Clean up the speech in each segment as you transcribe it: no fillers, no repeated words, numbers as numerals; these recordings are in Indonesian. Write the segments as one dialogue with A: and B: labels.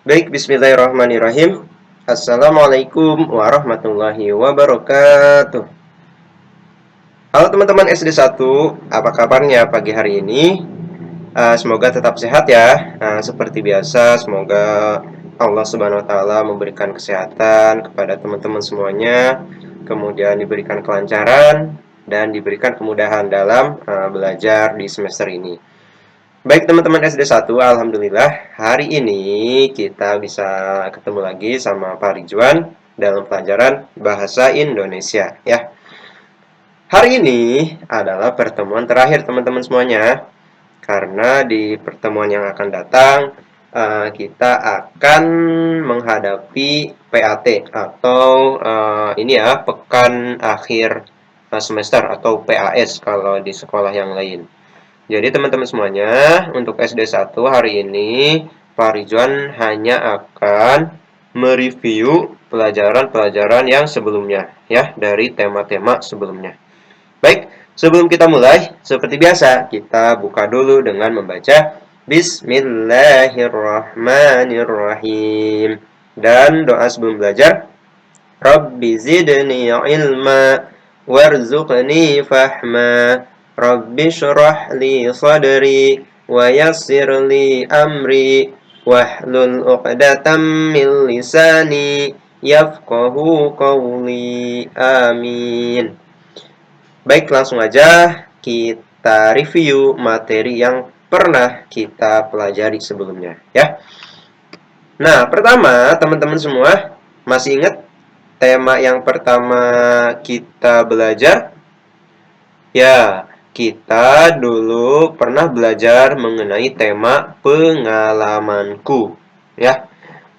A: Baik, bismillahirrahmanirrahim. Assalamualaikum warahmatullahi wabarakatuh. Halo teman-teman SD 1, apa kabarnya pagi hari ini? Semoga tetap sehat ya. Seperti biasa, semoga Allah Subhanahu wa taala memberikan kesehatan kepada teman-teman semuanya, kemudian diberikan kelancaran dan diberikan kemudahan dalam belajar di semester ini. Baik teman-teman SD 1, alhamdulillah hari ini kita bisa ketemu lagi sama Pak Ridwan dalam pelajaran Bahasa Indonesia ya. Hari ini adalah pertemuan terakhir teman-teman semuanya. Karena di pertemuan yang akan datang kita akan menghadapi PAT atau ini ya, pekan akhir semester atau PAS kalau di sekolah yang lain. Jadi teman-teman semuanya, untuk SD 1 hari ini Pak Ridwan hanya akan mereview pelajaran-pelajaran yang sebelumnya ya, dari tema-tema sebelumnya. Baik, sebelum kita mulai, seperti biasa kita buka dulu dengan membaca Bismillahirrahmanirrahim. Dan doa sebelum belajar, Rabbi zidni ilma warzuqni fahma. Rabbi syrah li sadri wa yassir li amri wahlul uqdatam min lisani yafqahu qawli. Amin. Baik, langsung aja kita review materi yang pernah kita pelajari sebelumnya ya. Nah, pertama teman-teman semua masih ingat tema yang pertama kita belajar? Ya, kita dulu pernah belajar mengenai tema pengalamanku. Ya,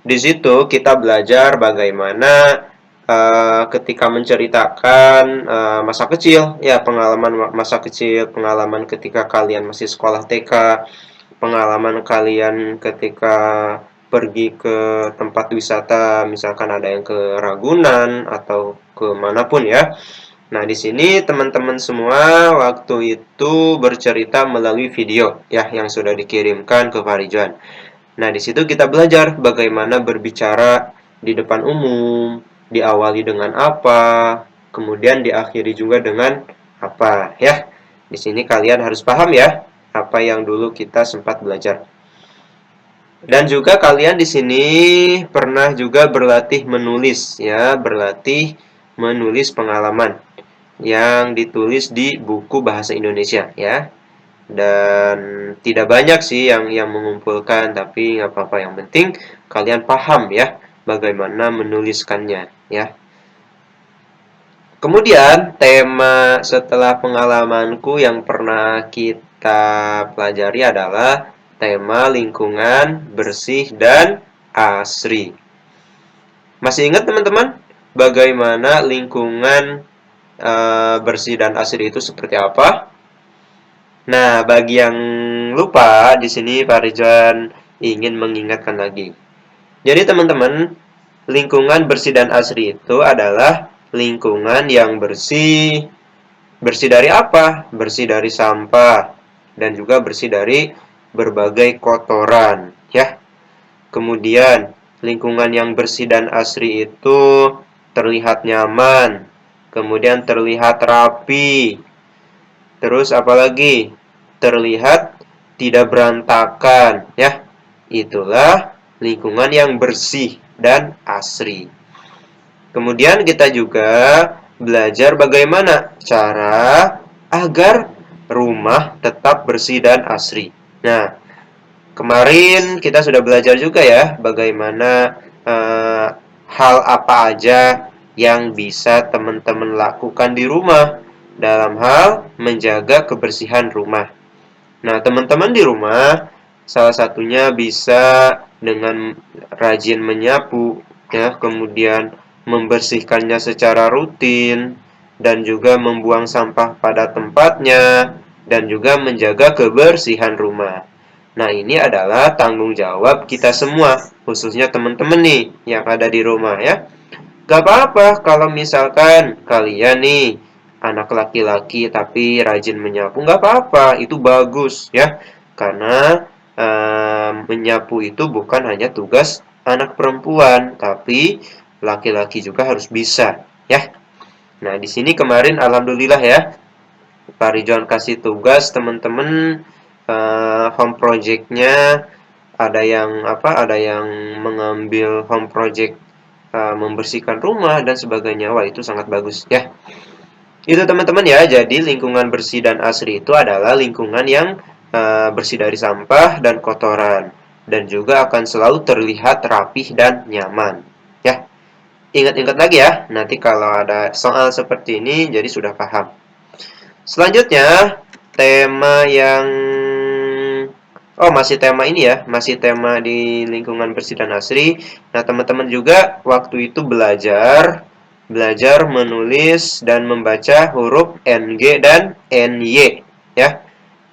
A: di situ kita belajar bagaimana ketika menceritakan masa kecil, ya pengalaman masa kecil, pengalaman ketika kalian masih sekolah TK, pengalaman kalian ketika pergi ke tempat wisata, misalkan ada yang ke Ragunan atau ke manapun ya. Nah, di sini teman-teman semua waktu itu bercerita melalui video ya yang sudah dikirimkan ke Farijuan. Nah, di situ kita belajar bagaimana berbicara di depan umum, diawali dengan apa, kemudian diakhiri juga dengan apa ya. Di sini kalian harus paham ya apa yang dulu kita sempat belajar. Dan juga kalian di sini pernah juga berlatih menulis ya, berlatih menulis pengalaman yang ditulis di buku bahasa Indonesia ya. Dan tidak banyak sih yang mengumpulkan, tapi nggak apa-apa, yang penting kalian paham ya bagaimana menuliskannya ya. Kemudian tema setelah pengalamanku yang pernah kita pelajari adalah tema lingkungan bersih dan asri. Masih ingat teman-teman bagaimana lingkungan bersih dan asri itu seperti apa? Nah, bagi yang lupa, di sini Pak Rizwan ingin mengingatkan lagi. Jadi teman-teman, lingkungan bersih dan asri itu adalah lingkungan yang bersih. Bersih dari apa? Bersih dari sampah dan juga bersih dari berbagai kotoran, ya. Kemudian, lingkungan yang bersih dan asri itu terlihat nyaman, kemudian terlihat rapi. Terus apalagi? Terlihat tidak berantakan, ya. Itulah lingkungan yang bersih dan asri. Kemudian kita juga belajar bagaimana cara agar rumah tetap bersih dan asri. Nah, kemarin kita sudah belajar juga ya bagaimana hal apa aja yang bisa teman-teman lakukan di rumah dalam hal menjaga kebersihan rumah. Nah, teman-teman di rumah salah satunya bisa dengan rajin menyapu ya, kemudian membersihkannya secara rutin dan juga membuang sampah pada tempatnya dan juga menjaga kebersihan rumah. Nah, ini adalah tanggung jawab kita semua, khususnya teman-teman nih yang ada di rumah ya. Gak apa-apa kalau misalkan kalian nih anak laki-laki tapi rajin menyapu, gak apa-apa, itu bagus ya. Karena menyapu itu bukan hanya tugas anak perempuan, tapi laki-laki juga harus bisa, ya. Nah, di sini kemarin alhamdulillah ya, Pak Rijon kasih tugas teman-teman home project-nya ada yang ada yang mengambil home project membersihkan rumah dan sebagainya. Wah, itu sangat bagus ya. Itu teman-teman ya. Jadi lingkungan bersih dan asri itu adalah lingkungan yang bersih dari sampah dan kotoran dan juga akan selalu terlihat rapih dan nyaman. Ya. Ingat-ingat lagi ya. Nanti kalau ada soal seperti ini jadi sudah paham. Selanjutnya, tema yang masih tema ini ya, masih tema di lingkungan bersih dan asri. Nah, teman-teman juga waktu itu belajar menulis dan membaca huruf NG dan NY ya.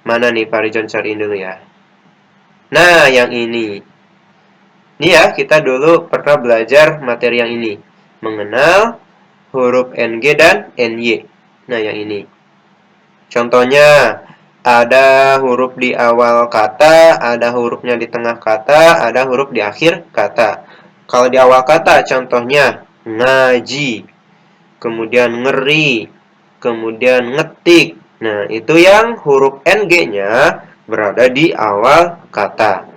A: Mana nih Pak Rijon cariin dulu ya. Nah, yang ini. Ini ya, kita dulu pernah belajar materi yang ini. Mengenal huruf NG dan NY. Nah, yang ini. Contohnya, ada huruf di awal kata, ada hurufnya di tengah kata, ada huruf di akhir kata. Kalau di awal kata, contohnya ngaji, kemudian ngeri, kemudian ngetik. Nah, itu yang huruf NG-nya berada di awal kata.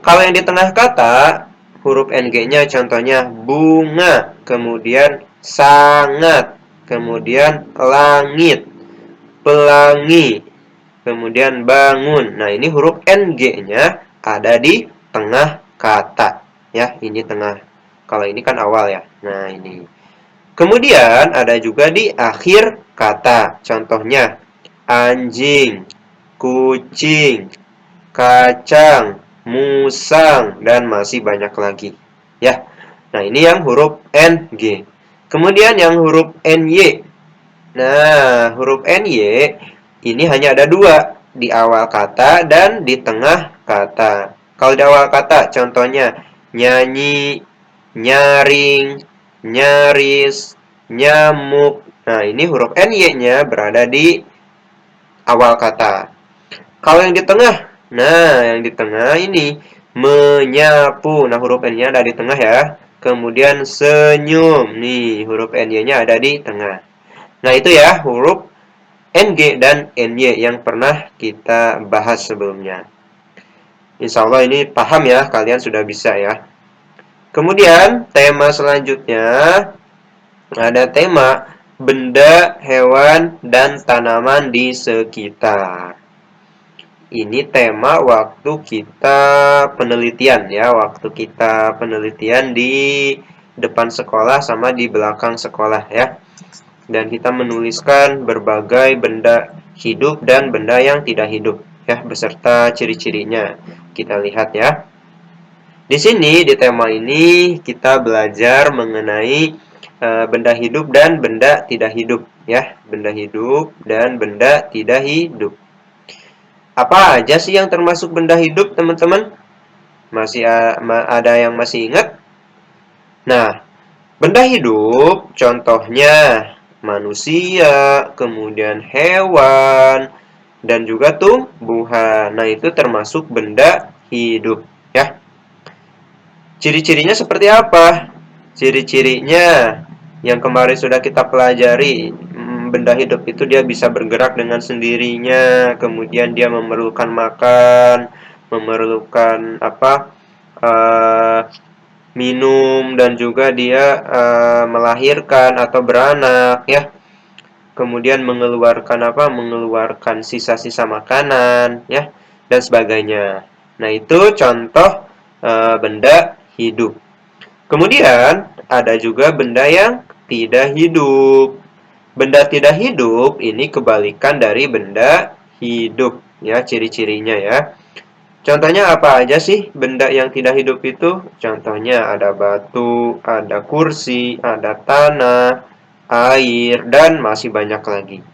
A: Kalau yang di tengah kata, huruf NG-nya contohnya bunga, kemudian sangat, kemudian langit, pelangi, kemudian bangun. Nah, ini huruf NG-nya ada di tengah kata. Ya, ini tengah. Kalau ini kan awal ya. Nah, ini. Kemudian ada juga di akhir kata. Contohnya, anjing, kucing, kacang, musang, dan masih banyak lagi. Ya. Nah, ini yang huruf NG. Kemudian yang huruf NY. Nah, huruf NY ini hanya ada dua, di awal kata dan di tengah kata. Kalau di awal kata, contohnya nyanyi, nyaring, nyaris, nyamuk. Nah, ini huruf NY-nya berada di awal kata. Kalau yang di tengah, yang di tengah ini menyapu. Nah, huruf N-nya ada di tengah ya. Kemudian senyum. Nih, huruf NY-nya ada di tengah. Nah, itu ya huruf NG dan NY yang pernah kita bahas sebelumnya. Insya Allah ini paham ya, kalian sudah bisa ya. Kemudian, tema selanjutnya ada tema benda, hewan, dan tanaman di sekitar. Ini tema waktu kita penelitian ya, waktu kita penelitian di depan sekolah sama di belakang sekolah ya. Dan kita menuliskan berbagai benda hidup dan benda yang tidak hidup ya, beserta ciri-cirinya. Kita lihat ya. Di sini di tema ini kita belajar mengenai benda hidup dan benda tidak hidup ya, benda hidup dan benda tidak hidup. Apa aja sih yang termasuk benda hidup, teman-teman? Masih ada yang masih ingat? Nah, benda hidup contohnya manusia, kemudian hewan, dan juga tumbuhan. Nah, itu termasuk benda hidup, ya. Ciri-cirinya seperti apa? Ciri-cirinya yang kemarin sudah kita pelajari, benda hidup itu dia bisa bergerak dengan sendirinya, kemudian dia memerlukan makan, memerlukan minum, dan juga dia melahirkan atau beranak ya. Kemudian mengeluarkan sisa-sisa makanan ya, dan sebagainya. Nah, itu contoh benda hidup. Kemudian ada juga benda yang tidak hidup. Benda tidak hidup ini kebalikan dari benda hidup ya, ciri-cirinya ya. Contohnya apa aja sih benda yang tidak hidup itu? Contohnya ada batu, ada kursi, ada tanah, air, dan masih banyak lagi.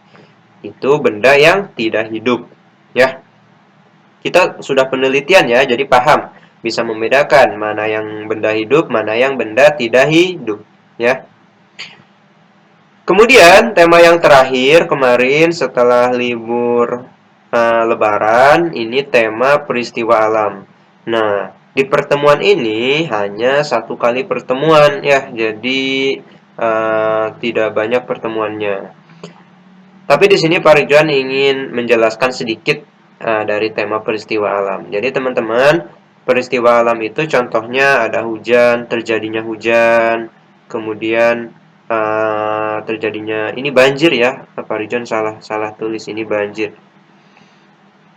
A: Itu benda yang tidak hidup ya. Kita sudah penelitian ya, jadi paham, bisa membedakan mana yang benda hidup, mana yang benda tidak hidup ya. Kemudian tema yang terakhir kemarin setelah libur Lebaran, ini tema peristiwa alam. Nah, Di pertemuan ini hanya satu kali pertemuan ya, jadi tidak banyak pertemuannya. Tapi di sini Pak Ridwan ingin menjelaskan sedikit dari tema peristiwa alam. Jadi teman-teman, peristiwa alam itu contohnya ada hujan, terjadinya hujan, kemudian terjadinya ini banjir ya. Pak Ridwan salah tulis, ini banjir.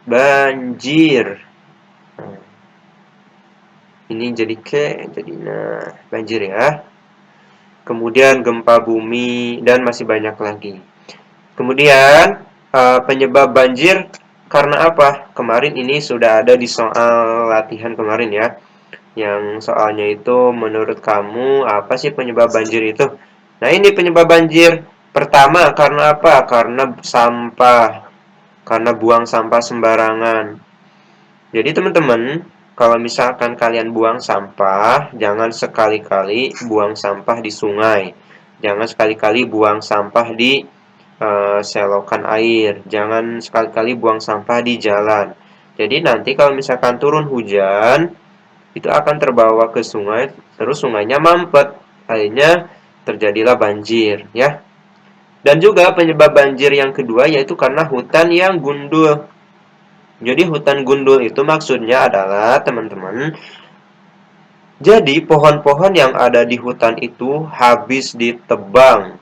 A: Banjir. Ini jadinya banjir ya. Kemudian gempa bumi dan masih banyak lagi. Kemudian penyebab banjir karena apa? Kemarin ini sudah ada di soal latihan kemarin ya. Yang soalnya itu menurut kamu apa sih penyebab banjir itu? Nah, ini penyebab banjir. Pertama karena apa? Karena sampah. Karena buang sampah sembarangan. Jadi teman-teman, kalau misalkan kalian buang sampah, jangan sekali-kali buang sampah di sungai. Jangan sekali-kali buang sampah di selokan air. Jangan sekali-kali buang sampah di jalan. Jadi nanti kalau misalkan turun hujan, itu akan terbawa ke sungai, terus sungainya mampet. Akhirnya terjadilah banjir, ya. Dan juga penyebab banjir yang kedua yaitu karena hutan yang gundul. Jadi hutan gundul itu maksudnya adalah teman-teman, jadi pohon-pohon yang ada di hutan itu habis ditebang.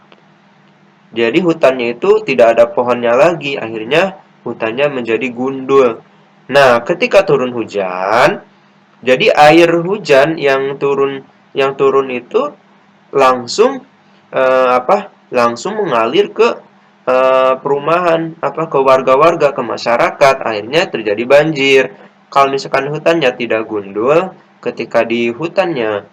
A: Jadi hutannya itu tidak ada pohonnya lagi, akhirnya hutannya menjadi gundul. Nah, ketika turun hujan, jadi air hujan yang turun itu langsung langsung mengalir ke perumahan, ke warga-warga, ke masyarakat, akhirnya terjadi banjir. Kalau misalkan hutannya tidak gundul, ketika di hutannya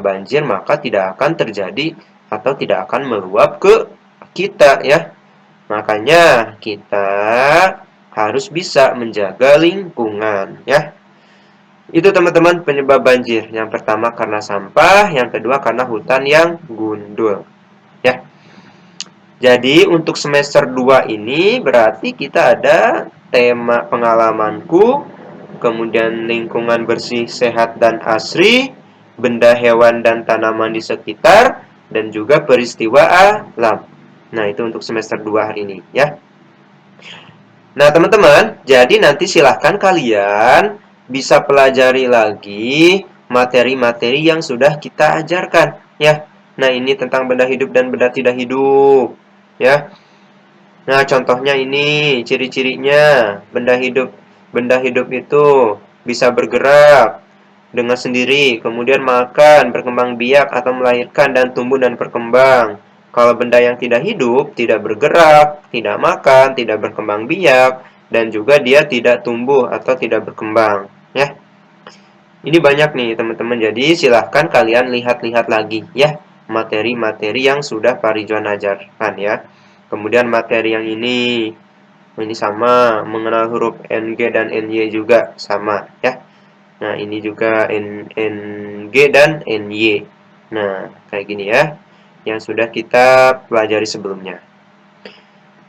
A: banjir, maka tidak akan terjadi atau tidak akan meluap ke kita ya. Makanya kita harus bisa menjaga lingkungan ya. Itu teman-teman penyebab banjir. Yang pertama karena sampah, yang kedua karena hutan yang gundul. Ya. Jadi untuk semester 2 ini berarti kita ada tema pengalamanku, kemudian lingkungan bersih, sehat dan asri, benda hewan dan tanaman di sekitar, dan juga peristiwa alam. Nah, itu untuk semester 2 hari ini ya. Nah, teman-teman, jadi nanti silahkan kalian bisa pelajari lagi materi-materi yang sudah kita ajarkan ya. Nah, ini tentang benda hidup dan benda tidak hidup ya. Nah, contohnya ini ciri-cirinya benda hidup itu bisa bergerak dengan sendiri, kemudian makan, berkembang biak atau melahirkan dan tumbuh dan berkembang. Kalau benda yang tidak hidup, tidak bergerak, tidak makan, tidak berkembang biak, dan juga dia tidak tumbuh atau tidak berkembang ya. Ini banyak nih teman-teman, jadi silahkan kalian lihat-lihat lagi ya materi-materi yang sudah Pak Ridwan ajarkan ya. Kemudian materi yang ini sama, mengenal huruf NG dan NY juga sama ya. Nah, ini juga NG dan NY. Nah, kayak gini ya, yang sudah kita pelajari sebelumnya.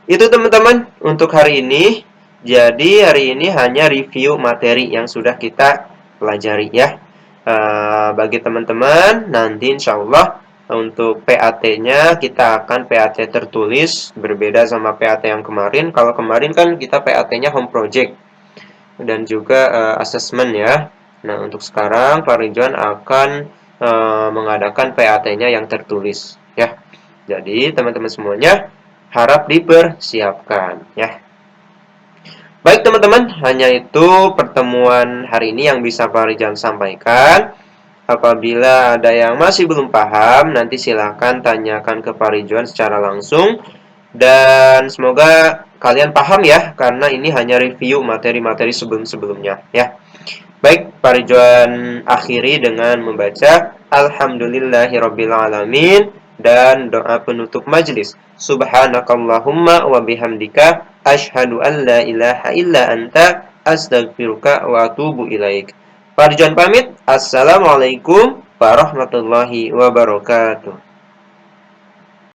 A: Itu teman-teman untuk hari ini. Jadi hari ini hanya review materi yang sudah kita pelajari ya. Bagi teman-teman, nanti insya Allah untuk PAT-nya kita akan PAT tertulis, berbeda sama PAT yang kemarin. Kalau kemarin kan kita PAT-nya home project dan juga assessment ya. Nah, untuk sekarang Pak Ridwan akan mengadakan PAT-nya yang tertulis ya. Jadi teman-teman semuanya harap dipersiapkan ya. Baik teman-teman, hanya itu pertemuan hari ini yang bisa Pak Ridwan sampaikan. Apabila ada yang masih belum paham, nanti silahkan tanyakan ke Pak Ridwan secara langsung. Dan semoga kalian paham ya, karena ini hanya review materi-materi sebelum-sebelumnya ya. Baik, Pak Ridwan akhiri dengan membaca Alhamdulillahirrabbilalamin dan doa penutup majelis. Subhanakallahumma wa bihamdika asyhadu an la ilaha illa anta astaghfiruka wa atubu ilaik. Pak Ridwan pamit. Assalamualaikum warahmatullahi wabarakatuh.